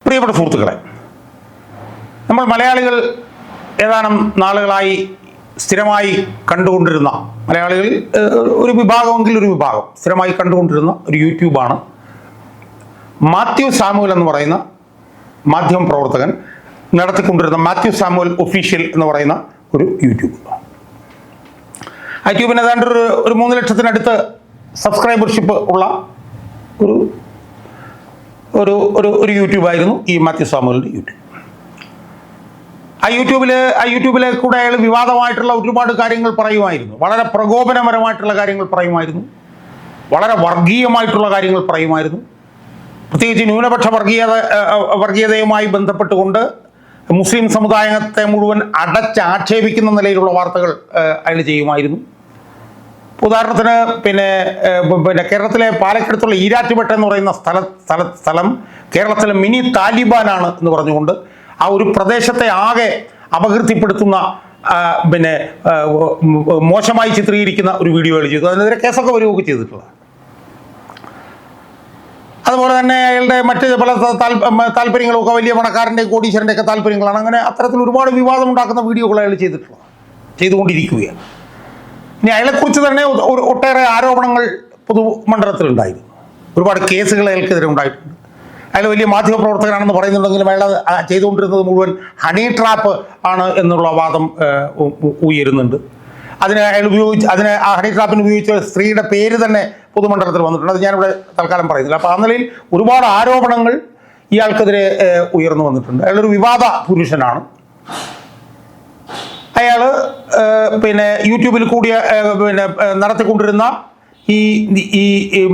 പ്രിയപ്പെട്ട സുഹൃത്തുക്കളെ, നമ്മൾ മലയാളികൾ ഏതാനും നാളുകളായി സ്ഥിരമായി കണ്ടുകൊണ്ടിരുന്ന മലയാളികളിൽ ഒരു വിഭാഗം സ്ഥിരമായി കണ്ടുകൊണ്ടിരുന്ന ഒരു യൂട്യൂബാണ് മാത്യു സാമുവൽ എന്ന് പറയുന്ന മാധ്യമ പ്രവർത്തകൻ നടത്തിക്കൊണ്ടിരുന്ന മാത്യു സാമുവൽ ഒഫീഷ്യൽ എന്ന് പറയുന്ന ഒരു യൂട്യൂബ്. ആ യൂട്യൂബിന് ഏതാണ്ട് ഒരു 3 ലക്ഷത്തിനടുത്ത് സബ്സ്ക്രൈബർഷിപ്പ് ഉള്ള ഒരു യൂട്യൂബായിരുന്നു ഈ മാത്യു സാമുവലിൻ്റെ യൂട്യൂബ്. ആ യൂട്യൂബിലെ കൂടെ അയാൾ വിവാദമായിട്ടുള്ള ഒരുപാട് കാര്യങ്ങൾ പറയുമായിരുന്നു. വളരെ പ്രകോപനപരമായിട്ടുള്ള കാര്യങ്ങൾ പറയുമായിരുന്നു. വളരെ വർഗീയമായിട്ടുള്ള കാര്യങ്ങൾ പറയുമായിരുന്നു. പ്രത്യേകിച്ച് ന്യൂനപക്ഷ വർഗീയതയുമായി ബന്ധപ്പെട്ടുകൊണ്ട് മുസ്ലിം സമുദായത്തെ മുഴുവൻ അടച്ചാക്ഷേപിക്കുന്ന നിലയിലുള്ള വാർത്തകൾ അയാൾ ചെയ്യുമായിരുന്നു. ഉദാഹരണത്തിന് പിന്നെ കേരളത്തിലെ പാലക്കാടുള്ള ഈരാറ്റുപേട്ട എന്ന് പറയുന്ന സ്ഥലം കേരളത്തിലെ മിനി താലിബാനാണ് എന്ന് പറഞ്ഞുകൊണ്ട് ആ ഒരു പ്രദേശത്തെ ആകെ അപകീർത്തിപ്പെടുത്തുന്ന മോശമായി ചിത്രീകരിക്കുന്ന ഒരു വീഡിയോകൾ ചെയ്തു. അതിനെതിരെ കേസൊക്കെ വരികയൊക്കെ ചെയ്തിട്ടുള്ളത്. അതുപോലെ തന്നെ അയാളുടെ മറ്റ് പല താല്പര്യങ്ങളൊക്കെ വലിയ പണക്കാരൻ്റെ കോടീശ്വരൻ്റെ ഒക്കെ താല്പര്യങ്ങളാണ്. അങ്ങനെ അത്തരത്തിൽ ഒരുപാട് വിവാദം ഉണ്ടാക്കുന്ന വീഡിയോകൾ അയാൾ ചെയ്തുകൊണ്ടിരിക്കുകയാണ്. ഇനി അയാളെക്കുറിച്ച് തന്നെ ഒട്ടേറെ ആരോപണങ്ങൾ പൊതുമണ്ഡലത്തിലുണ്ടായിരുന്നു. ഒരുപാട് കേസുകൾ അയാൾക്കെതിരെ ഉണ്ടായിട്ടുണ്ട്. അയാൾ വലിയ മാധ്യമപ്രവർത്തകനാണെന്ന് പറയുന്നുണ്ടെങ്കിലും അയാൾ ചെയ്തുകൊണ്ടിരുന്നത് മുഴുവൻ ഹണി ട്രാപ്പ് ആണ് എന്നുള്ള വാദം ഉയരുന്നുണ്ട്. അതിന് ആ ഹണി ട്രാപ്പിന് ഉപയോഗിച്ച സ്ത്രീയുടെ പേര് തന്നെ പൊതുമണ്ഡലത്തിൽ വന്നിട്ടുണ്ട്. അത് ഞാനിവിടെ തൽക്കാലം പറയുന്നില്ല. അപ്പോൾ ആ നിലയിൽ ഒരുപാട് ആരോപണങ്ങൾ ഇയാൾക്കെതിരെ ഉയർന്നു വന്നിട്ടുണ്ട്. അയാളൊരു വിവാദ പുരുഷനാണ്. അയാൾ യൂട്യൂബിൽ കൂടിയ നടത്തിക്കൊണ്ടിരുന്ന ഈ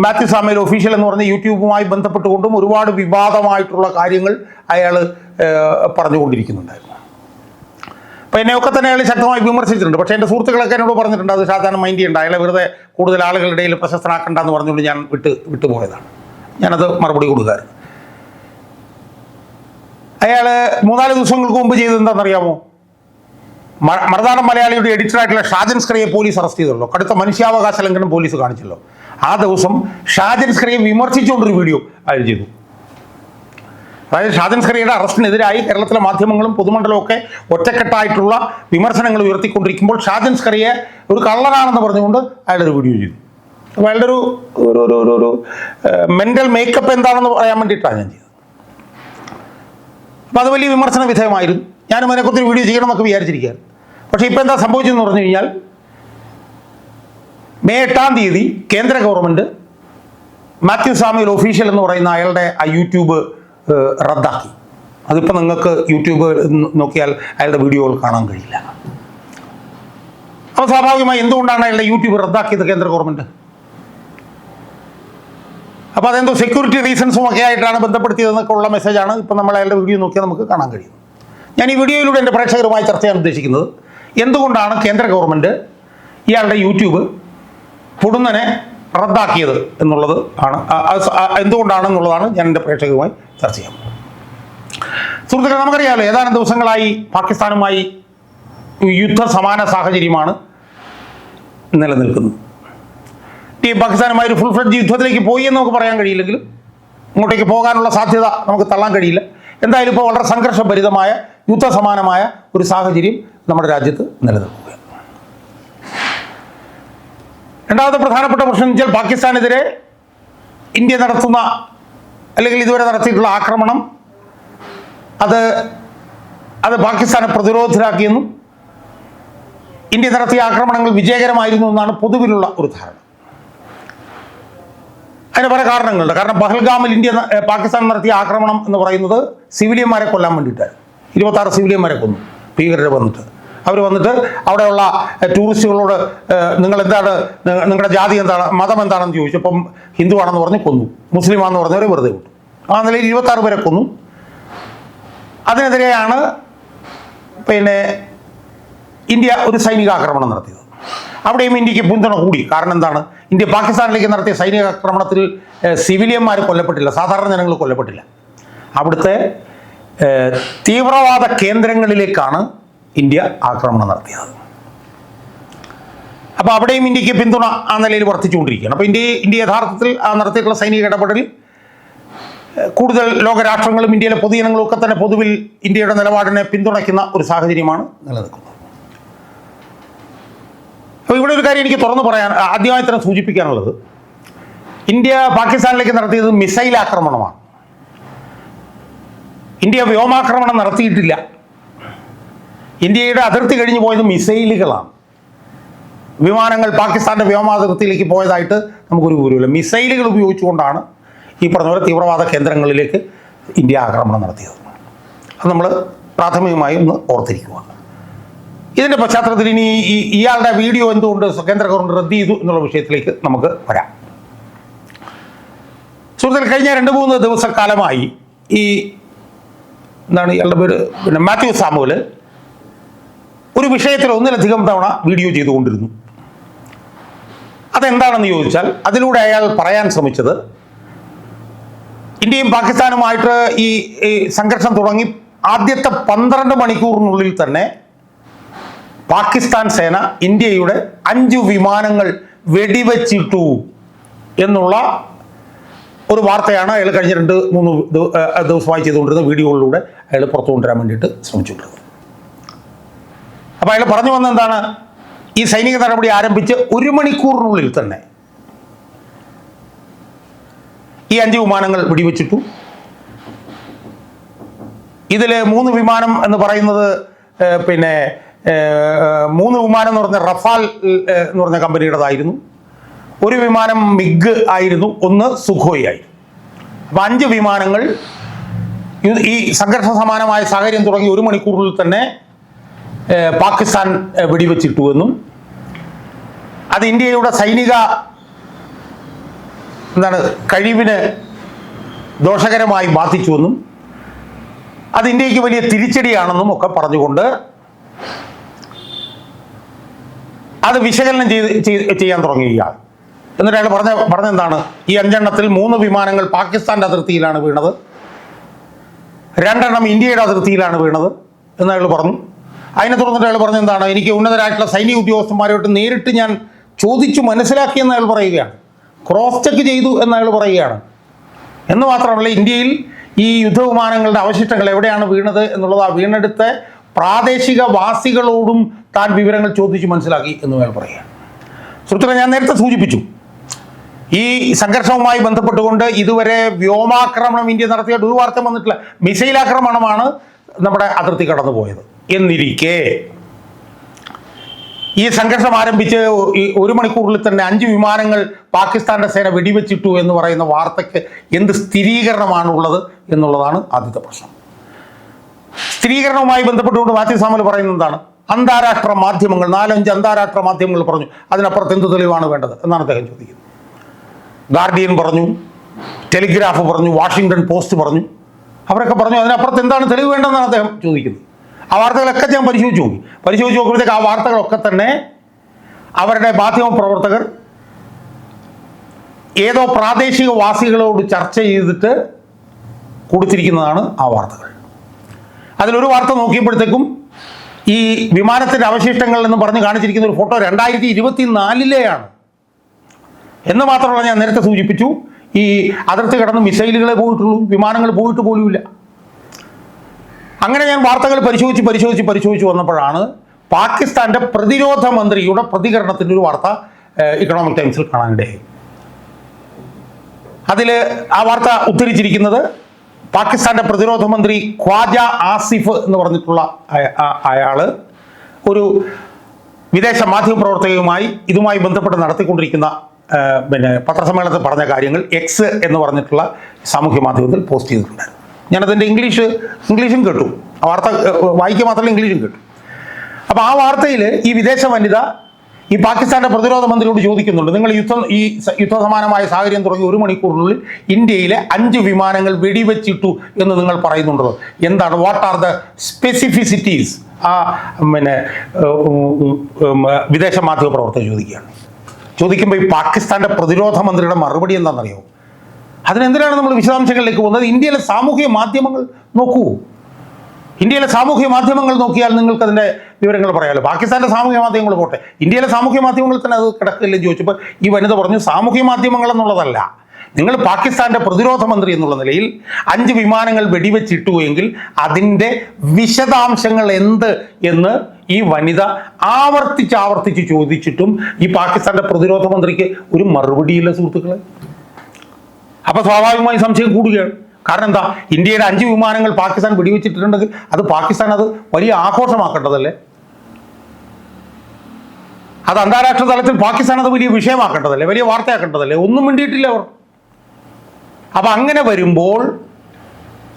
മാത്യു സാമുവൽ ഒഫീഷ്യൽ എന്ന് പറഞ്ഞ യൂട്യൂബുമായി ബന്ധപ്പെട്ടുകൊണ്ടും ഒരുപാട് വിവാദമായിട്ടുള്ള കാര്യങ്ങൾ അയാൾ പറഞ്ഞുകൊണ്ടിരിക്കുന്നുണ്ടായിരുന്നു. അപ്പോൾ എന്നെയൊക്കെ തന്നെ അയാൾ ശക്തമായി വിമർശിച്ചിട്ടുണ്ട്. പക്ഷേ എൻ്റെ സുഹൃത്തുക്കളൊക്കെ എന്നോട് പറഞ്ഞിട്ടുണ്ട് അത് സാധാരണ മൈൻഡ് ചെയ്യണ്ട, അയാളെ വെറുതെ കൂടുതൽ ആളുകളുടെ ഇടയിൽ പ്രശസ്തനാക്കണ്ട എന്ന് പറഞ്ഞുകൊണ്ട് ഞാൻ വിട്ടുപോയതാണ്. ഞാനത് മറുപടി കൊടുക്കാറ്. അയാൾ 3-4 ദിവസങ്ങൾക്ക് മുമ്പ് ചെയ്തത് എന്താണെന്നറിയാമോ? മറുനാടൻ മലയാളിയുടെ എഡിറ്ററായിട്ടുള്ള ഷാജൻ സ്കറിയെ പോലീസ് അറസ്റ്റ് ചെയ്തല്ലോ. കടുത്ത മനുഷ്യാവകാശ ലംഘനം പോലീസ് കാണിച്ചല്ലോ. ആ ദിവസം ഷാജൻ സ്കറിയെ വിമർശിച്ചുകൊണ്ടൊരു വീഡിയോ അയാൾ ചെയ്തു. അതായത് ഷാജൻ സ്കറിയുടെ അറസ്റ്റിനെതിരായി കേരളത്തിലെ മാധ്യമങ്ങളും പൊതുമണ്ഡലവും ഒക്കെ ഒറ്റക്കെട്ടായിട്ടുള്ള വിമർശനങ്ങൾ ഉയർത്തിക്കൊണ്ടിരിക്കുമ്പോൾ ഷാജൻ സ്കറിയെ ഒരു കള്ളനാണെന്ന് പറഞ്ഞുകൊണ്ട് അയാളൊരു വീഡിയോ ചെയ്തു. അപ്പോൾ അയാളുടെ ഒരു മെൻ്റൽ മേക്കപ്പ് എന്താണെന്ന് പറയാൻ വേണ്ടിയിട്ടാണ് ഞാൻ ചെയ്തത്. അപ്പോൾ അത് വലിയ വിമർശന വിധേയമായിരുന്നു. ഞാനും അതിനെക്കുറിച്ച് വീഡിയോ ചെയ്യണമെന്നൊക്കെ വിചാരിച്ചിരിക്കുകയാണ്. പക്ഷേ ഇപ്പോൾ എന്താ സംഭവിച്ചതെന്ന് പറഞ്ഞു കഴിഞ്ഞാൽ May 8 കേന്ദ്ര ഗവൺമെൻറ് മാത്യു സാമുവൽ ഒഫീഷ്യൽ എന്ന് പറയുന്ന അയാളുടെ ആ യൂട്യൂബ് റദ്ദാക്കി. അതിപ്പോൾ നിങ്ങൾക്ക് യൂട്യൂബ് നോക്കിയാൽ അയാളുടെ വീഡിയോകൾ കാണാൻ കഴിയില്ല. അപ്പോൾ സ്വാഭാവികമായി എന്തുകൊണ്ടാണ് അയാളുടെ യൂട്യൂബ് റദ്ദാക്കിയത് കേന്ദ്ര ഗവൺമെൻറ്? അപ്പോൾ അതെന്തോ സെക്യൂരിറ്റി റീസൺസും ഒക്കെ ആയിട്ടാണ് ബന്ധപ്പെടുത്തിയതെന്നൊക്കെ ഉള്ള മെസ്സേജാണ് ഇപ്പോൾ നമ്മൾ അയാളുടെ വീഡിയോ നോക്കിയാൽ നമുക്ക് കാണാൻ കഴിയും. ഞാൻ ഈ വീഡിയോയിലൂടെ എൻ്റെ പ്രേക്ഷകരുമായി ചർച്ച ചെയ്യാൻ ഉദ്ദേശിക്കുന്നത് എന്തുകൊണ്ടാണ് കേന്ദ്ര ഗവൺമെൻറ് ഇയാളുടെ യൂട്യൂബ് പൊടുന്നനെ റദ്ദാക്കിയത് എന്നുള്ളത് ആണ്. എന്തുകൊണ്ടാണെന്നുള്ളതാണ് ഞാൻ എൻ്റെ പ്രേക്ഷകരുമായി ചർച്ച ചെയ്യാൻ. സുഹൃത്തുക്കളെ, നമുക്കറിയാമല്ലോ ഏതാനും ദിവസങ്ങളായി പാകിസ്ഥാനുമായി യുദ്ധസമാന സാഹചര്യമാണ് നിലനിൽക്കുന്നത്. ഈ പാകിസ്ഥാനുമായി ഒരു ഫുൾ ഫ്ലെഡ്ജ് യുദ്ധത്തിലേക്ക് പോയി എന്ന് നമുക്ക് പറയാൻ കഴിയില്ലെങ്കിലും ഇങ്ങോട്ടേക്ക് പോകാനുള്ള സാധ്യത നമുക്ക് തള്ളാൻ കഴിയില്ല. എന്തായാലും ഇപ്പോൾ വളരെ സംഘർഷഭരിതമായ യുദ്ധസമാനമായ ഒരു സാഹചര്യം നമ്മുടെ രാജ്യത്ത് നിലനിൽക്കുകയാണ്. രണ്ടാമത്തെ പ്രധാനപ്പെട്ട പ്രശ്നം വെച്ചാൽ പാകിസ്ഥാനെതിരെ ഇന്ത്യ നടത്തുന്ന അല്ലെങ്കിൽ ഇതുവരെ നടത്തിയിട്ടുള്ള ആക്രമണം അത് പാകിസ്ഥാനെ പ്രതിരോധത്തിലാക്കിയെന്നും ഇന്ത്യ നടത്തിയ ആക്രമണങ്ങൾ വിജയകരമായിരുന്നു എന്നാണ് പൊതുവിലുള്ള ഒരു ധാരണ. അതിന് പല കാരണങ്ങളുണ്ട്. കാരണം പഹൽഗാമിൽ പാകിസ്ഥാൻ നടത്തിയ ആക്രമണം എന്ന് പറയുന്നത് സിവിലിയന്മാരെ കൊല്ലാൻ വേണ്ടിയിട്ടായിരുന്നു. 26 സിവിലിയന്മാരെ കൊന്നു ഭീകരർ വന്നിട്ട്. അവർ വന്നിട്ട് അവിടെയുള്ള ടൂറിസ്റ്റുകളോട് നിങ്ങളുടെ ജാതി എന്താണ്, മതം എന്താണെന്ന് ചോദിച്ചപ്പം ഹിന്ദു ആണെന്ന് പറഞ്ഞ് കൊന്നു, മുസ്ലിം ആണെന്ന് പറഞ്ഞവരെ വെറുതെ വിട്ടു. ആ നിലയിൽ 26 പേരെ കൊന്നു. അതിനെതിരെയാണ് ഇന്ത്യ ഒരു സൈനിക ആക്രമണം നടത്തിയത്. അവിടെയും ഇന്ത്യക്ക് പിന്തുണ കൂടി. കാരണം എന്താണ്? ഇന്ത്യ പാകിസ്ഥാനിലേക്ക് നടത്തിയ സൈനിക ആക്രമണത്തിൽ സിവിലിയന്മാർ കൊല്ലപ്പെട്ടില്ല, സാധാരണ ജനങ്ങൾ കൊല്ലപ്പെട്ടില്ല. അവിടുത്തെ തീവ്രവാദ കേന്ദ്രങ്ങളിലേക്കാണ് ഇന്ത്യ ആക്രമണം നടത്തിയത്. അപ്പോൾ അവിടെയും ഇന്ത്യക്ക് പിന്തുണ ആ നിലയിൽ വർദ്ധിച്ചുകൊണ്ടിരിക്കുകയാണ്. അപ്പോൾ ഇന്ത്യ യഥാർത്ഥത്തിൽ ആ നടത്തിയിട്ടുള്ള സൈനിക ഇടപെടൽ കൂടുതൽ ലോകരാഷ്ട്രങ്ങളും ഇന്ത്യയിലെ പൊതുജനങ്ങളും ഒക്കെ തന്നെ പൊതുവിൽ ഇന്ത്യയുടെ നിലപാടിനെ പിന്തുണയ്ക്കുന്ന ഒരു സാഹചര്യമാണ് നിലനിൽക്കുന്നത്. അപ്പോൾ ഇവിടെ ഒരു കാര്യം എനിക്ക് തുറന്നു പറയാൻ ആദ്യമായി തന്നെ സൂചിപ്പിക്കാനുള്ളത്, ഇന്ത്യ പാകിസ്ഥാനിലേക്ക് നടത്തിയത് മിസൈൽ ആക്രമണമാണ്. ഇന്ത്യ വ്യോമാക്രമണം നടത്തിയിട്ടില്ല. ഇന്ത്യയുടെ അതിർത്തി കഴിഞ്ഞ് പോയത് മിസൈലുകളാണ്. വിമാനങ്ങൾ പാകിസ്ഥാൻ്റെ വ്യോമാതിർത്തിയിലേക്ക് പോയതായിട്ട് നമുക്കൊരു വിവരമില്ല. മിസൈലുകൾ ഉപയോഗിച്ചുകൊണ്ടാണ് ഈ പറഞ്ഞ പോലെ തീവ്രവാദ കേന്ദ്രങ്ങളിലേക്ക് ഇന്ത്യ ആക്രമണം നടത്തിയത്. അത് നമ്മൾ പ്രാഥമികമായി ഒന്ന് ഓർത്തിരിക്കുക. ഇതിൻ്റെ പശ്ചാത്തലത്തിൽ ഇനി ഇയാളുടെ വീഡിയോ എന്തുകൊണ്ട് കേന്ദ്ര ഗവൺമെൻറ് റദ്ദ് ചെയ്തു എന്നുള്ള വിഷയത്തിലേക്ക് നമുക്ക് വരാം. സുഹൃത്തുക്കൾ, കഴിഞ്ഞ 2-3 ദിവസക്കാലമായി ഇയാളുടെ പേര് മാത്യു സാമുവൽ ഒരു വിഷയത്തിൽ ഒന്നിലധികം തവണ വീഡിയോ ചെയ്തുകൊണ്ടിരുന്നു. അതെന്താണെന്ന് ചോദിച്ചാൽ, അതിലൂടെ അയാൾ പറയാൻ ശ്രമിച്ചത്, ഇന്ത്യയും പാകിസ്ഥാനുമായിട്ട് ഈ സംഘർഷം തുടങ്ങി ആദ്യത്തെ 12 മണിക്കൂറിനുള്ളിൽ തന്നെ പാകിസ്ഥാൻ സേന ഇന്ത്യയുടെ 5 വിമാനങ്ങൾ വെടിവെച്ചിട്ടു എന്നുള്ള ഒരു വാർത്തയാണ് അയാൾ കഴിഞ്ഞ 2-3 ദിവസമായി ചെയ്തുകൊണ്ടിരുന്ന വീഡിയോകളിലൂടെ അയാൾ പുറത്തു കൊണ്ടുവരാൻ വേണ്ടിയിട്ട് ശ്രമിച്ചുകൊണ്ടിരുന്നത്. അപ്പോൾ അയാൾ പറഞ്ഞു വന്നത് എന്താണ്? ഈ സൈനിക നടപടി ആരംഭിച്ച് 1 മണിക്കൂറിനുള്ളിൽ തന്നെ ഈ 5 വിമാനങ്ങൾ വെടിവെച്ചിട്ടു. ഇതിൽ 3 വിമാനം എന്ന് പറയുന്നത് 3 വിമാനം എന്ന് പറഞ്ഞ റഫാൽ എന്ന് പറഞ്ഞ കമ്പനിയുടേതായിരുന്നു. 1 വിമാനം മിഗ് ആയിരുന്നു, 1 സുഖോയ് ആയിരുന്നു. അപ്പം 5 വിമാനങ്ങൾ ഈ സംഘർഷ സമാനമായ സാഹചര്യം തുടങ്ങി 1 മണിക്കൂറിൽ തന്നെ പാകിസ്ഥാൻ വെടിവെച്ചിട്ടു എന്നും അത് ഇന്ത്യയുടെ സൈനിക കഴിവിന് ദോഷകരമായി ബാധിച്ചുവെന്നും അത് ഇന്ത്യക്ക് വലിയ തിരിച്ചടിയാണെന്നും ഒക്കെ പറഞ്ഞുകൊണ്ട് അത് വിശകലനം ചെയ്യാൻ തുടങ്ങി ഇയാൾ. എന്നിട്ട് അയാൾ പറഞ്ഞെന്താണ്, ഈ 5 എണ്ണത്തിൽ 3 വിമാനങ്ങൾ പാകിസ്ഥാൻ്റെ അതിർത്തിയിലാണ് വീണത്, 2 എണ്ണം ഇന്ത്യയുടെ അതിർത്തിയിലാണ് വീണത് എന്ന് അയാൾ പറഞ്ഞു. അതിനെ തുടർന്നിട്ട് അയാൾ പറഞ്ഞെന്താണ്, എനിക്ക് ഉന്നതരായിട്ടുള്ള സൈനിക ഉദ്യോഗസ്ഥന്മാരുമായിട്ട് നേരിട്ട് ഞാൻ ചോദിച്ചു മനസ്സിലാക്കിയെന്ന് അയാൾ പറയുകയാണ്. ക്രോസ് ചെക്ക് ചെയ്തു എന്നയാൾ പറയുകയാണ്. എന്ന് മാത്രമല്ല, ഇന്ത്യയിൽ ഈ യുദ്ധവിമാനങ്ങളുടെ അവശിഷ്ടങ്ങൾ എവിടെയാണ് വീണത് എന്നുള്ളത് ആ വീണെടുത്ത പ്രാദേശിക വാസികളോടും താൻ വിവരങ്ങൾ ചോദിച്ചു മനസ്സിലാക്കി എന്നും അയാൾ പറയുകയാണ്. സുഹൃത്തുക്കളെ, ഞാൻ നേരത്തെ സൂചിപ്പിച്ചു, ഈ സംഘർഷവുമായി ബന്ധപ്പെട്ടുകൊണ്ട് ഇതുവരെ വ്യോമാക്രമണം ഇന്ത്യ നടത്തിയിട്ട് ഒരു വാർത്ത വന്നിട്ടില്ല. മിസൈൽ ആക്രമണമാണ് നമ്മുടെ അതിർത്തി കടന്നു പോയത്. എന്നിരിക്കെ ഈ സംഘർഷം ആരംഭിച്ച് 1 മണിക്കൂറിൽ തന്നെ 5 വിമാനങ്ങൾ പാകിസ്ഥാന്റെ സേന വെടിവെച്ചിട്ടു എന്ന് പറയുന്ന വാർത്തയ്ക്ക് എന്ത് സ്ഥിരീകരണമാണുള്ളത് എന്നുള്ളതാണ് ആദ്യത്തെ പ്രശ്നം. സ്ഥിരീകരണവുമായി ബന്ധപ്പെട്ടുകൊണ്ട് മാത്യു സാമുവൽ പറയുന്നത് എന്താണ്? അന്താരാഷ്ട്ര മാധ്യമങ്ങൾ 4-5 അന്താരാഷ്ട്ര മാധ്യമങ്ങൾ പറഞ്ഞു. അതിനപ്പുറത്ത് എന്ത് തെളിവാണ് വേണ്ടത് എന്നാണ് അദ്ദേഹം ചോദിക്കുന്നത്. ഗാർഡിയൻ പറഞ്ഞു, ടെലിഗ്രാഫ് പറഞ്ഞു, വാഷിങ്ടൺ പോസ്റ്റ് പറഞ്ഞു, അവരൊക്കെ പറഞ്ഞു. അതിനപ്പുറത്ത് എന്താണ് തെളിവ് വേണ്ടതെന്നാണ് അദ്ദേഹം ചോദിക്കുന്നത്. ആ വാർത്തകളൊക്കെ ഞാൻ പരിശോധിച്ച് നോക്കുമ്പോഴത്തേക്ക് ആ വാർത്തകളൊക്കെ തന്നെ അവരുടെ മാധ്യമ പ്രവർത്തകർ ഏതോ പ്രാദേശിക വാസികളോട് ചർച്ച ചെയ്തിട്ട് കൊടുത്തിരിക്കുന്നതാണ് ആ വാർത്തകൾ. അതിലൊരു വാർത്ത നോക്കിയപ്പോഴത്തേക്കും ഈ വിമാനത്തിൻ്റെ അവശിഷ്ടങ്ങൾ എന്ന് പറഞ്ഞ് കാണിച്ചിരിക്കുന്ന ഒരു ഫോട്ടോ 2024 എന്ന് മാത്രമല്ല, ഞാൻ നേരത്തെ സൂചിപ്പിച്ചു, ഈ അതിർത്തി കടന്ന് മിസൈലുകളെ പോയിട്ടുള്ളൂ, വിമാനങ്ങൾ പോയിട്ട് പോലുമില്ല. അങ്ങനെ ഞാൻ വാർത്തകൾ പരിശോധിച്ച് വന്നപ്പോഴാണ് പാകിസ്ഥാന്റെ പ്രതിരോധ മന്ത്രിയുടെ പ്രതികരണത്തിൻ്റെ ഒരു വാർത്ത ഇക്കണോമിക് ടൈംസിൽ കാണാനിടയായി. അതിൽ ആ വാർത്ത ഉദ്ധരിച്ചിരിക്കുന്നത് പാകിസ്ഥാന്റെ പ്രതിരോധ മന്ത്രി ഖ്വാജ ആസിഫ് എന്ന് പറഞ്ഞിട്ടുള്ള അയാൾ ഒരു വിദേശ മാധ്യമ പ്രവർത്തകയുമായി ഇതുമായി ബന്ധപ്പെട്ട് നടത്തിക്കൊണ്ടിരിക്കുന്ന പത്രസമ്മേളനത്തിൽ പറഞ്ഞ കാര്യങ്ങൾ എക്സ് എന്ന് പറഞ്ഞിട്ടുള്ള സാമൂഹ്യ മാധ്യമത്തിൽ പോസ്റ്റ് ചെയ്തിട്ടുണ്ടായിരുന്നു. ഞാനതിൻ്റെ ഇംഗ്ലീഷും കേട്ടു. ആ വാർത്ത വായിക്കുക മാത്രമല്ല, ഇംഗ്ലീഷും കേട്ടു. അപ്പോൾ ആ വാർത്തയിൽ ഈ വിദേശ വനിത ഈ പാകിസ്ഥാന്റെ പ്രതിരോധ മന്ത്രിയോട് ചോദിക്കുന്നുണ്ട്, നിങ്ങൾ യുദ്ധസമാനമായ സാഹചര്യം തുടങ്ങി 1 മണിക്കൂറിനുള്ളിൽ ഇന്ത്യയിലെ 5 വിമാനങ്ങൾ വെടിവെച്ചിട്ടു എന്ന് നിങ്ങൾ പറയുന്നുണ്ടോ, എന്താണ്, വാട്ട് ആർ ദ സ്പെസിഫിസിറ്റീസ്? ആ വിദേശ മാധ്യമ പ്രവർത്തകർ ചോദിക്കുമ്പോൾ ഈ പാകിസ്ഥാന്റെ പ്രതിരോധ മന്ത്രിയുടെ മറുപടി എന്താണെന്നറിയോ? അതിനെന്തിനാണ് നമ്മൾ വിശദാംശങ്ങളിലേക്ക് പോകുന്നത്? ഇന്ത്യയിലെ സാമൂഹ്യ മാധ്യമങ്ങൾ നോക്കൂ. ഇന്ത്യയിലെ സാമൂഹ്യ മാധ്യമങ്ങൾ നോക്കിയാൽ നിങ്ങൾക്ക് അതിൻ്റെ വിവരങ്ങൾ പറയാമല്ലോ. പാകിസ്ഥാൻ്റെ സാമൂഹ്യ മാധ്യമങ്ങൾ പോട്ടെ, ഇന്ത്യയിലെ സാമൂഹ്യ മാധ്യമങ്ങളിൽ തന്നെ അത് കിടക്കില്ലെന്ന് ചോദിച്ചപ്പോൾ ഈ വനിത പറഞ്ഞു, സാമൂഹ്യ മാധ്യമങ്ങൾ എന്നുള്ളതല്ല, നിങ്ങൾ പാകിസ്ഥാന്റെ പ്രതിരോധ മന്ത്രി എന്നുള്ള നിലയിൽ 5 വിമാനങ്ങൾ വെടിവെച്ചിട്ടു എങ്കിൽ അതിൻ്റെ വിശദാംശങ്ങൾ എന്ത് എന്ന് ഈ വനിത ആവർത്തിച്ച് ചോദിച്ചിട്ടും ഈ പാകിസ്ഥാന്റെ പ്രതിരോധ മന്ത്രിക്ക് ഒരു മറുപടിയില്ല സുഹൃത്തുക്കളെ. അപ്പൊ സ്വാഭാവികമായി സംശയം കൂടുകയാണ്. കാരണം എന്താ, ഇന്ത്യയുടെ 5 വിമാനങ്ങൾ പാകിസ്ഥാൻ വെടിവെച്ചിട്ടുണ്ടെങ്കിൽ അത് പാകിസ്ഥാൻ അത് വലിയ ആഘോഷമാക്കേണ്ടതല്ലേ, അത് അന്താരാഷ്ട്ര തലത്തിൽ പാകിസ്ഥാൻ അത് വലിയ വിഷയമാക്കേണ്ടതല്ലേ, വലിയ വാർത്തയാക്കേണ്ടതല്ലേ? ഒന്നും വേണ്ടിയിട്ടില്ല അവർ. അപ്പൊ അങ്ങനെ വരുമ്പോൾ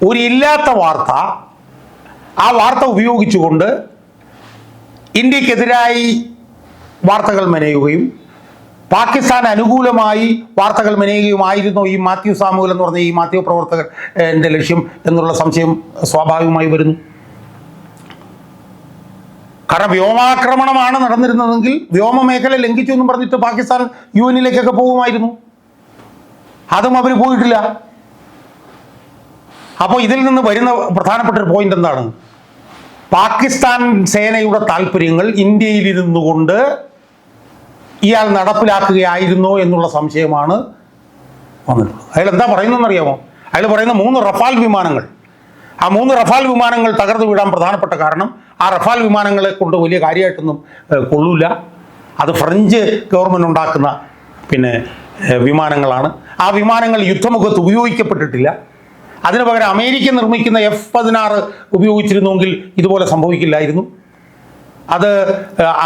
ഒരു ഇല്ലാത്ത വാർത്ത, ആ വാർത്ത ഉപയോഗിച്ചുകൊണ്ട് ഇന്ത്യക്കെതിരായി വാർത്തകൾ മെനയുകയും പാകിസ്ഥാൻ അനുകൂലമായി വാർത്തകൾ മെനയുകയുമായിരുന്നു ഈ മാത്യു സാമുവൽ എന്ന് പറഞ്ഞ ഈ മാധ്യമ പ്രവർത്തകന്റെ ലക്ഷ്യം എന്നുള്ള സംശയം സ്വാഭാവികമായി വരുന്നു. കാരണം വ്യോമാക്രമണമാണ് നടന്നിരുന്നതെങ്കിൽ വ്യോമമേഖല ലംഘിച്ചു എന്നും പറഞ്ഞിട്ട് പാകിസ്ഥാൻ UN-ലേക്കൊക്കെ പോകുമായിരുന്നു. അതും അവർ പോയിട്ടില്ല. അപ്പോൾ ഇതിൽ നിന്ന് വരുന്ന പ്രധാനപ്പെട്ട ഒരു പോയിന്റ് എന്താണ്, പാകിസ്ഥാൻ സേനയുടെ താല്പര്യങ്ങൾ ഇന്ത്യയിലിരുന്നു കൊണ്ട് ഇയാൾ നടപ്പിലാക്കുകയായിരുന്നോ എന്നുള്ള സംശയമാണ് വന്നിട്ടുള്ളത്. അയാൾ എന്താ പറയുന്നതെന്നറിയാമോ? അയാൾ പറയുന്ന 3 റഫാൽ വിമാനങ്ങൾ, ആ 3 റഫാൽ വിമാനങ്ങൾ തകർന്നു വീഴാൻ പ്രധാനപ്പെട്ട കാരണം ആ റഫാൽ വിമാനങ്ങളെ കൊണ്ട് വലിയ കാര്യമായിട്ടൊന്നും കൊള്ളൂല, അത് ഫ്രഞ്ച് ഗവൺമെൻറ് ഉണ്ടാക്കുന്ന വിമാനങ്ങളാണ്. ആ വിമാനങ്ങൾ യുദ്ധമുഖത്ത് ഉപയോഗിക്കപ്പെട്ടിട്ടില്ല. അതിനു പകരം അമേരിക്ക നിർമ്മിക്കുന്ന F-16 ഉപയോഗിച്ചിരുന്നുവെങ്കിൽ ഇതുപോലെ സംഭവിക്കില്ലായിരുന്നു, അത്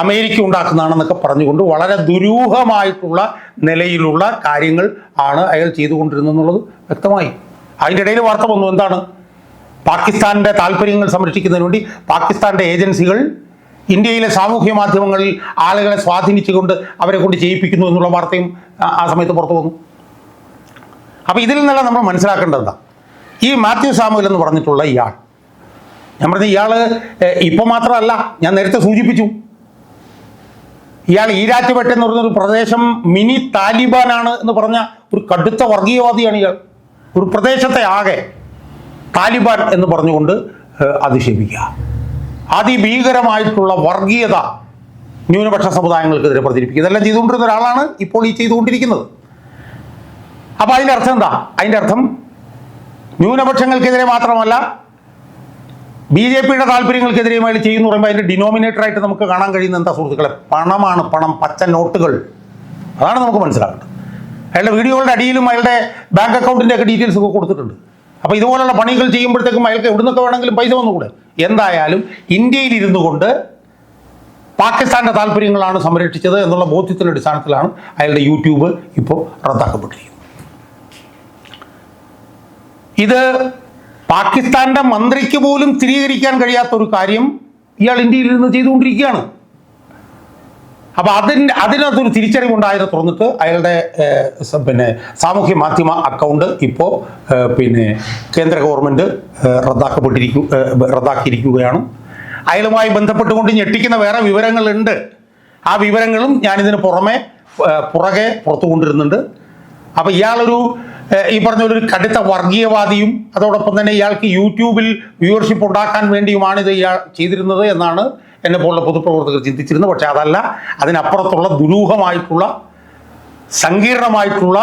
അമേരിക്ക ഉണ്ടാക്കുന്നതാണെന്നൊക്കെ പറഞ്ഞുകൊണ്ട് വളരെ ദുരൂഹമായിട്ടുള്ള നിലയിലുള്ള കാര്യങ്ങൾ ആണ് അയാൾ ചെയ്തുകൊണ്ടിരുന്നെന്നുള്ളത് വ്യക്തമായി. അതിൻ്റെ ഇടയിൽ വാർത്ത വന്നു, എന്താണ്, പാകിസ്ഥാൻ്റെ താല്പര്യങ്ങൾ സംരക്ഷിക്കുന്നതിന് വേണ്ടി പാകിസ്ഥാൻ്റെ ഏജൻസികൾ ഇന്ത്യയിലെ സാമൂഹ്യ മാധ്യമങ്ങളിൽ ആളുകളെ സ്വാധീനിച്ചുകൊണ്ട് അവരെ കൊണ്ട് ചെയ്യിപ്പിക്കുന്നു എന്നുള്ള വാർത്തയും ആ സമയത്ത് പുറത്തു വന്നു. അപ്പോൾ ഇതിൽ നിന്നെല്ലാം നമ്മൾ മനസ്സിലാക്കേണ്ടത് എന്താ, ഈ മാത്യു സാമുവൽ എന്ന് പറഞ്ഞിട്ടുള്ള ഇയാൾ, ഞാൻ പറഞ്ഞ ഇയാൾ ഇപ്പോൾ മാത്രമല്ല, ഞാൻ നേരത്തെ സൂചിപ്പിച്ചു, ഇയാൾ ഈരാറ്റുപേട്ട എന്ന് പറഞ്ഞൊരു പ്രദേശം മിനി താലിബാനാണ് എന്ന് പറഞ്ഞ ഒരു കടുത്ത വർഗീയവാദിയാണ് ഇയാൾ. ഒരു പ്രദേശത്തെ ആകെ താലിബാൻ എന്ന് പറഞ്ഞുകൊണ്ട് അധിക്ഷേപിക്കുക, അതിഭീകരമായിട്ടുള്ള വർഗീയത ന്യൂനപക്ഷ സമുദായങ്ങൾക്കെതിരെ പ്രചരിപ്പിക്കുക, ഇതെല്ലാം ചെയ്തുകൊണ്ടിരുന്ന ഒരാളാണ് ഇപ്പോൾ ഈ ചെയ്തുകൊണ്ടിരിക്കുന്നത്. അപ്പോൾ അതിൻ്റെ അർത്ഥം എന്താ? അതിൻ്റെ അർത്ഥം ന്യൂനപക്ഷങ്ങൾക്കെതിരെ മാത്രമല്ല BJPയുടെ താല്പര്യങ്ങൾക്കെതിരെയുമായി ചെയ്യുന്നു പറയുമ്പോൾ അതിൻ്റെ ഡിനോമിനേറ്ററായിട്ട് നമുക്ക് കാണാൻ കഴിയുന്ന എന്താ സുഹൃത്തുക്കളെ? പണമാണ്, പണം, പച്ച നോട്ടുകൾ. അതാണ് നമുക്ക് മനസ്സിലാക്കേണ്ടത്. അയാളുടെ വീഡിയോകളുടെ അടിയിലും അയാളുടെ ബാങ്ക് അക്കൗണ്ടിൻ്റെ ഒക്കെ ഡീറ്റെയിൽസ് ഒക്കെ കൊടുത്തിട്ടുണ്ട്. അപ്പോൾ ഇതുപോലുള്ള പണികൾ ചെയ്യുമ്പോഴത്തേക്കും അയാൾക്ക് എവിടുന്നൊക്കെ വേണമെങ്കിലും പൈസ വന്നുകൂടെ? എന്തായാലും ഇന്ത്യയിൽ കൊണ്ട് പാകിസ്ഥാൻ്റെ താല്പര്യങ്ങളാണ് സംരക്ഷിച്ചത് എന്നുള്ള ബോധ്യത്തിൻ്റെ അടിസ്ഥാനത്തിലാണ് അയാളുടെ യൂട്യൂബ് ഇപ്പോൾ റദ്ദാക്കപ്പെട്ടിരിക്കുന്നത്. ഇത് പാകിസ്ഥാന്റെ മന്ത്രിക്ക് പോലും സ്ഥിരീകരിക്കാൻ കഴിയാത്തൊരു കാര്യം ഇയാൾ ഇന്ത്യയിൽ നിന്ന് ചെയ്തുകൊണ്ടിരിക്കുകയാണ്. അപ്പോൾ അതിനകത്തൊരു തിരിച്ചറിവുണ്ടായതിനെ തുറന്നിട്ട് അയാളുടെ സാമൂഹ്യ മാധ്യമ അക്കൗണ്ട് ഇപ്പോൾ കേന്ദ്ര ഗവൺമെൻറ് റദ്ദാക്കിയിരിക്കുകയാണ്. അയാളുമായി ബന്ധപ്പെട്ടുകൊണ്ട് ഞെട്ടിക്കുന്ന വേറെ വിവരങ്ങളുണ്ട്. ആ വിവരങ്ങളും ഞാനിതിന് പുറകെ പുറത്തു കൊണ്ടിരുന്നുണ്ട്. അപ്പോൾ ഇയാളൊരു ഈ പറഞ്ഞ ഒരു കടുത്ത വർഗീയവാദിയും അതോടൊപ്പം തന്നെ ഇയാൾക്ക് യൂട്യൂബിൽ വ്യൂവർഷിപ്പ് ഉണ്ടാക്കാൻ വേണ്ടിയുമാണ് ഇത് ഇയാൾ ചെയ്തിരുന്നത് എന്നാണ് എന്നെ പോലുള്ള പൊതുപ്രവർത്തകർ ചിന്തിച്ചിരുന്നത്. പക്ഷെ അതല്ല, അതിനപ്പുറത്തുള്ള ദുരൂഹമായിട്ടുള്ള സങ്കീർണമായിട്ടുള്ള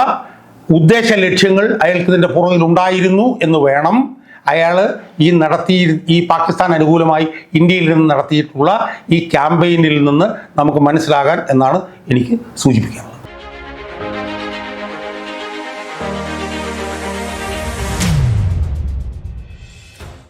ഉദ്ദേശ ലക്ഷ്യങ്ങൾ അയാൾക്ക് ഇതിൻ്റെ പുറകിലുണ്ടായിരുന്നു എന്ന് വേണം അയാൾ ഈ പാകിസ്ഥാൻ അനുകൂലമായി ഇന്ത്യയിൽ നിന്ന് നടത്തിയിട്ടുള്ള ഈ ക്യാമ്പയിനിൽ നിന്ന് നമുക്ക് മനസ്സിലാകാൻ എന്നാണ് എനിക്ക് സൂചിപ്പിക്കാനുള്ളത്.